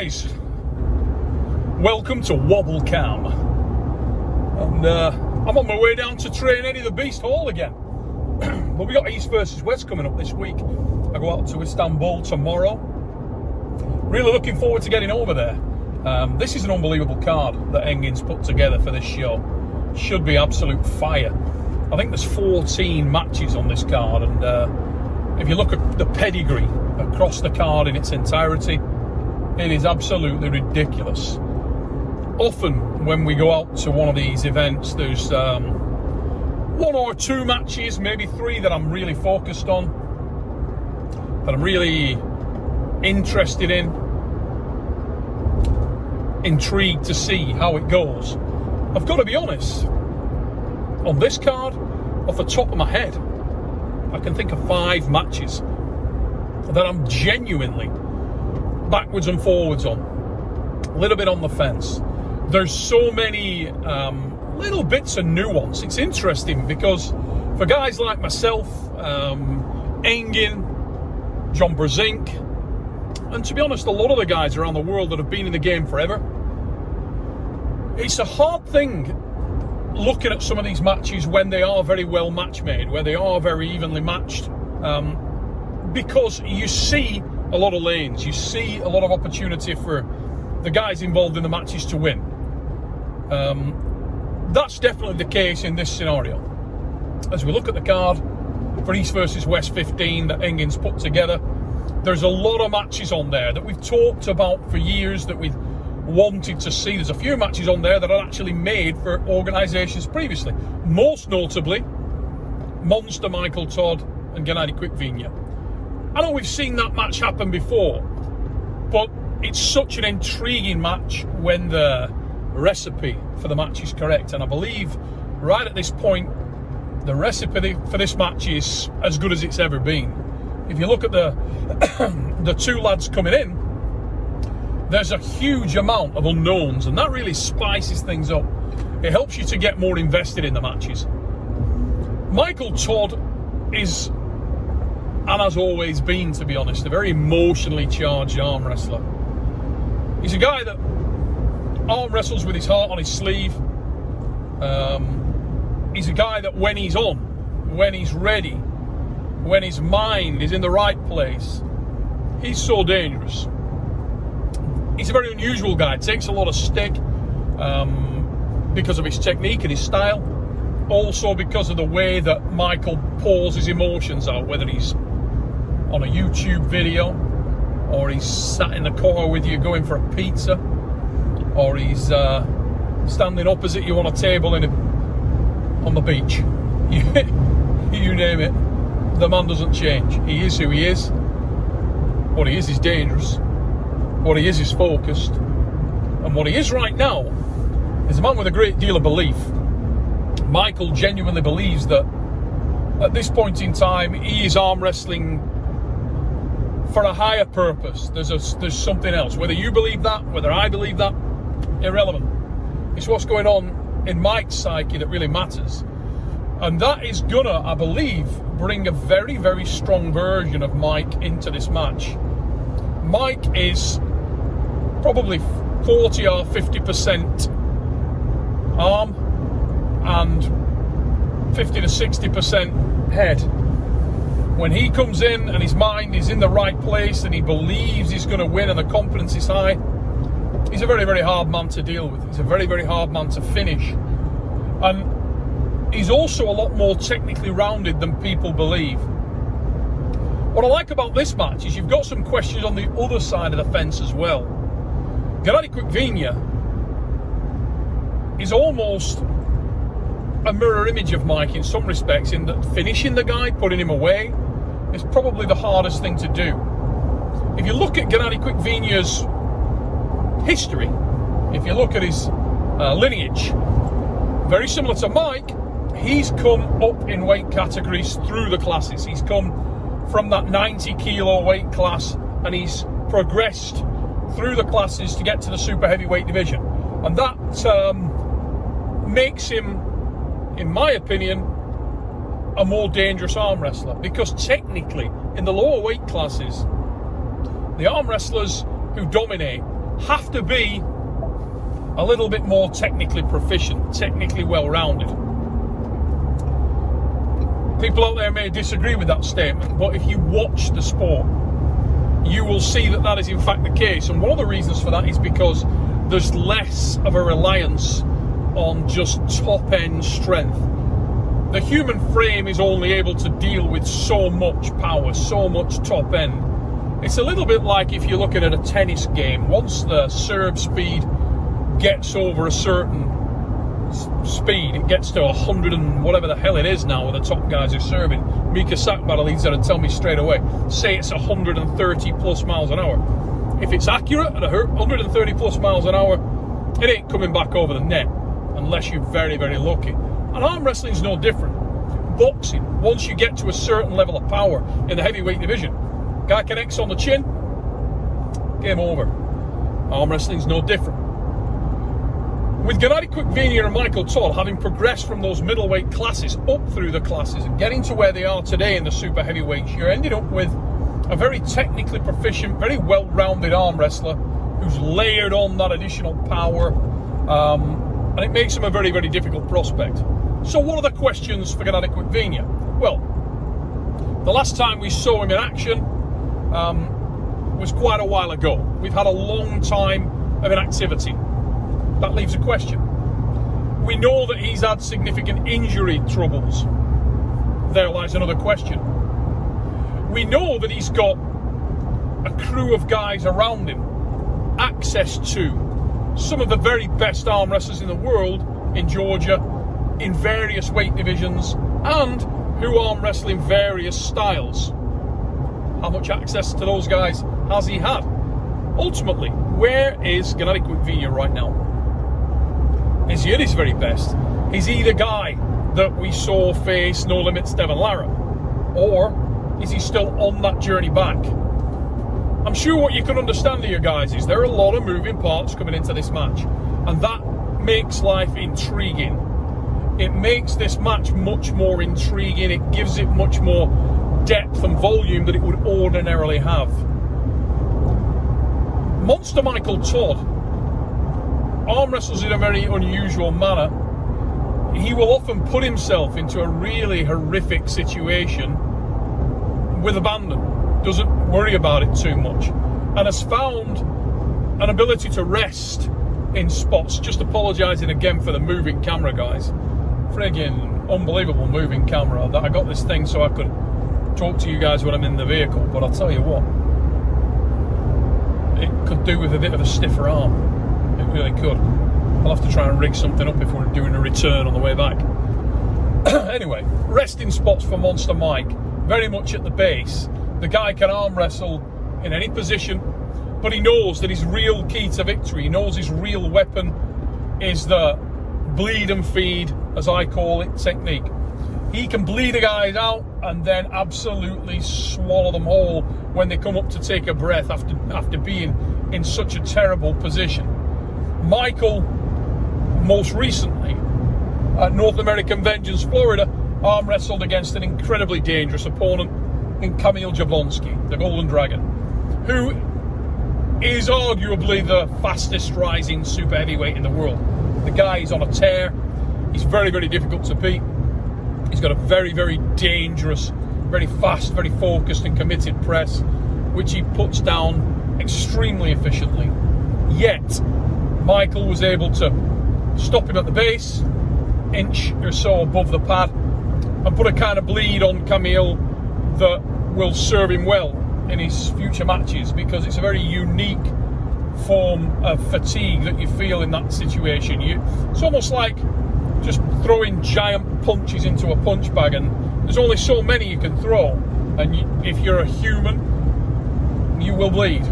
guys, welcome to Wobble Cam, and I'm on my way down to train Eddie the Beast Hall again. But we got East versus West coming up this week. I go out to Istanbul tomorrow. Really looking forward to getting over there. This is an unbelievable card that Engin's put together for this show. Should be absolute fire. I think there's 14 matches on this card, and if you look at the pedigree across the card in its entirety, it is absolutely ridiculous. Often when we go out to one of these events, there's one or two matches, maybe three, that I'm really focused on, that I'm really interested in, intrigued to see how it goes. I've got to be honest, on this card, off the top of my head, I can think of 5 matches that I'm genuinely backwards and forwards on, a little bit on the fence. There's so many little bits of nuance. It's interesting because for guys like myself, Engin, John Brezink, and to be honest, a lot of the guys around the world that have been in the game forever, it's a hard thing looking at some of these matches when they are very well match made, where they are very evenly matched, because you see a lot of lanes, you see a lot of opportunity for the guys involved in the matches to win. That's definitely the case in this scenario. As we look at the card for East versus West 15 that Engin's put together, there's a lot of matches on there that we've talked about for years that we've wanted to see. There's a few matches on there that are actually made for organisations previously, most notably Monster Michael Todd and GENADI KVICKVENIA. I know we've seen that match happen before, but it's such an intriguing match when the recipe for the match is correct, and I believe right at this point the recipe for this match is as good as it's ever been. If you look at the the two lads coming in, there's a huge amount of unknowns, and that really spices things up. It helps you to get more invested in the matches. Michael Todd is, and has always been, to be honest, a very emotionally charged arm wrestler. He's a guy that arm wrestles with his heart on his sleeve. He's a guy that when he's on, when he's ready, when his mind is in the right place, he's so dangerous. He's a very unusual guy. Takes a lot of stick because of his technique and his style. Also because of the way that Michael pours his emotions out, whether he's on a YouTube video, or he's sat in the car with you going for a pizza, or he's standing opposite you on a table on the beach. You name it, the man doesn't change. He is who he is. What he is dangerous. What he is focused. And what he is right now is a man with a great deal of belief. Michael genuinely believes that at this point in time he is arm wrestling for a higher purpose. There's something else. Whether you believe that, whether I believe that, irrelevant. It's what's going on in Mike's psyche that really matters. And that is gonna, I believe, bring a very, very strong version of Mike into this match. Mike is probably 40 or 50% arm and 50 to 60% head. When he comes in and his mind is in the right place and he believes he's going to win and the confidence is high, he's a very, very hard man to deal with. He's a very, very hard man to finish. And he's also a lot more technically rounded than people believe. What I like about this match is you've got some questions on the other side of the fence as well. GENADI KVICKVENIA is almost a mirror image of Mike in some respects, in that finishing the guy, putting him away, is probably the hardest thing to do. If you look at GENADI KVICKVENIA's history, if you look at his lineage, very similar to Mike, he's come up in weight categories through the classes. He's come from that 90 kilo weight class and he's progressed through the classes to get to the super heavyweight division, and that makes him, in my opinion, a more dangerous arm wrestler, because technically in the lower weight classes, the arm wrestlers who dominate have to be a little bit more technically proficient, technically well-rounded. People out there may disagree with that statement, but if you watch the sport, you will see that that is in fact the case. And one of the reasons for that is because there's less of a reliance on just top-end strength. The human frame is only able to deal with so much power, so much top end. It's a little bit like if you're looking at a tennis game. Once the serve speed gets over a certain speed, it gets to 100 and whatever the hell it is now with the top guys are serving. Mika Sakbara leads there and tell me straight away. Say it's 130 plus miles an hour. If it's accurate at 130 plus miles an hour, it ain't coming back over the net unless you're very, very lucky. And arm wrestling's no different. Boxing, once you get to a certain level of power in the heavyweight division, guy connects on the chin, game over. Arm wrestling's no different. With GENADI KVICKVENIA and Michael Todd having progressed from those middleweight classes up through the classes and getting to where they are today in the super heavyweights, you're ended up with a very technically proficient, very well-rounded arm wrestler who's layered on that additional power, and it makes him a very, very difficult prospect. So what are the questions for GENADI KVICKVENIA? Well, the last time we saw him in action was quite a while ago. We've had a long time of inactivity. That leaves a question. We know that he's had significant injury troubles. There lies another question. We know that he's got a crew of guys around him, access to some of the very best arm wrestlers in the world in Georgia, in various weight divisions, and who arm wrestle in various styles. How much access to those guys has he had? Ultimately, where is GENADI KVICKVENIA right now? Is he at his very best? Is he the guy that we saw face No Limits Devon Lara? Or is he still on that journey back? I'm sure what you can understand here, guys, is there are a lot of moving parts coming into this match, and that makes life intriguing. It makes this match much more intriguing. It gives it much more depth and volume that it would ordinarily have. Monster Michael Todd arm wrestles in a very unusual manner. He will often put himself into a really horrific situation with abandon, doesn't worry about it too much, and has found an ability to rest in spots. Just apologising again for the moving camera, guys. Friggin' unbelievable moving camera. That I got this thing so I could talk to you guys when I'm in the vehicle, but I'll tell you what, it could do with a bit of a stiffer arm. It really could. I'll have to try and rig something up if we're doing a return on the way back. Anyway, resting spots for Monster Mike, very much at the base. The guy can arm wrestle in any position, but he knows that his real key to victory, he knows his real weapon is the bleed and feed, as I call it, technique. He can bleed the guys out and then absolutely swallow them whole when they come up to take a breath after being in such a terrible position. Michael, most recently, at North American Vengeance, Florida, arm wrestled against an incredibly dangerous opponent in Kamil Jablonski, the Golden Dragon, who is arguably the fastest rising super heavyweight in the world. The guy is on a tear. He's very, very difficult to beat. He's got a very, very dangerous, very fast, very focused and committed press, which he puts down extremely efficiently. Yet, Michael was able to stop him at the base, inch or so above the pad, and put a kind of bleed on Kamil that will serve him well in his future matches, because it's a very unique form of fatigue that you feel in that situation. It's almost like just throwing giant punches into a punch bag, and there's only so many you can throw, and if you're a human, you will bleed.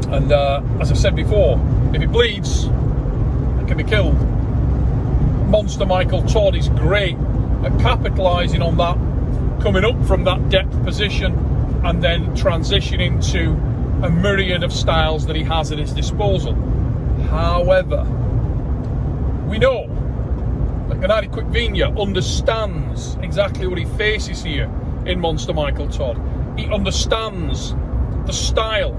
And as I said before, if it bleeds, it can be killed. Monster Michael Todd is great at capitalising on that, coming up from that depth position and then transitioning to a myriad of styles that he has at his disposal. However, we know that GENADI KVICKVENIA understands exactly what he faces here in Monster Michael Todd. He understands the style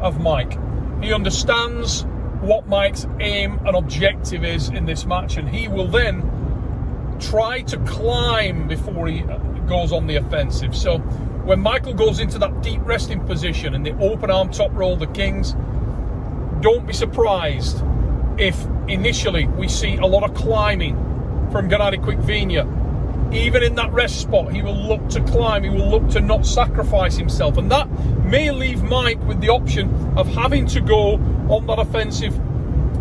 of Mike. He understands what Mike's aim and objective is in this match, and he will then try to climb before he goes on the offensive. So when Michael goes into that deep resting position and the open arm top roll the Kings, don't be surprised if initially we see a lot of climbing from GENADI KVICKVENIA. Even in that rest spot, he will look to climb, he will look to not sacrifice himself, and that may leave Mike with the option of having to go on that offensive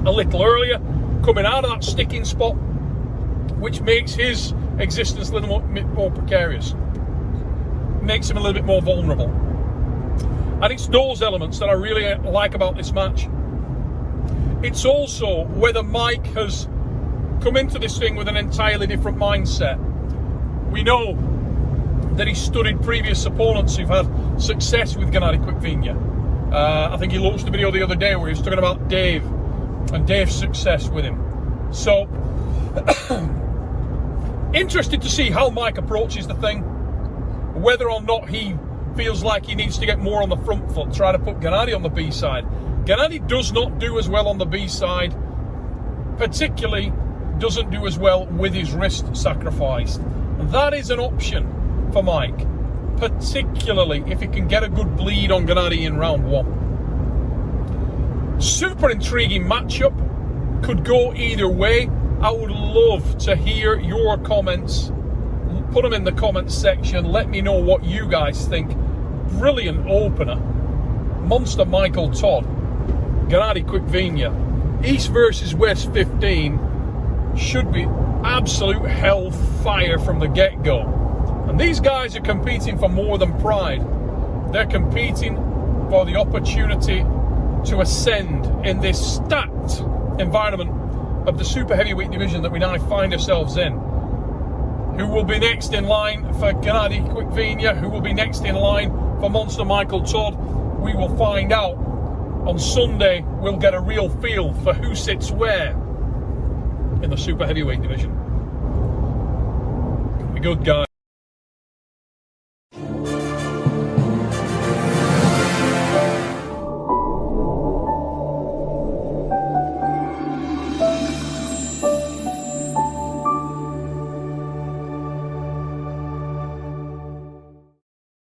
a little earlier, coming out of that sticking spot, which makes his existence a little more precarious, makes him a little bit more vulnerable. And it's those elements that I really like about this match. It's also whether Mike has come into this thing with an entirely different mindset. We know that he's studied previous opponents who've had success with GENADI KVICKVENIA. I think he launched a video the other day where he was talking about Dave and Dave's success with him. So, interested to see how Mike approaches the thing, whether or not he feels like he needs to get more on the front foot, try to put GENADI on the B side. GENADI does not do as well on the B side, particularly doesn't do as well with his wrist sacrificed. That is an option for Mike, particularly if he can get a good bleed on GENADI in round one. Super intriguing matchup, could go either way. I would love to hear your comments. Put them in the comments section. Let me know what you guys think. Brilliant opener. Monster Michael Todd. GENADI KVICKVENIA. East versus West 15 should be absolute hellfire from the get-go. And these guys are competing for more than pride. They're competing for the opportunity to ascend in this stacked environment of the super heavyweight division that we now find ourselves in. Who will be next in line for GENADI KVICKVENIA? Who will be next in line for Monster Michael Todd? We will find out. On Sunday, we'll get a real feel for who sits where in the super heavyweight division. Be good, guys.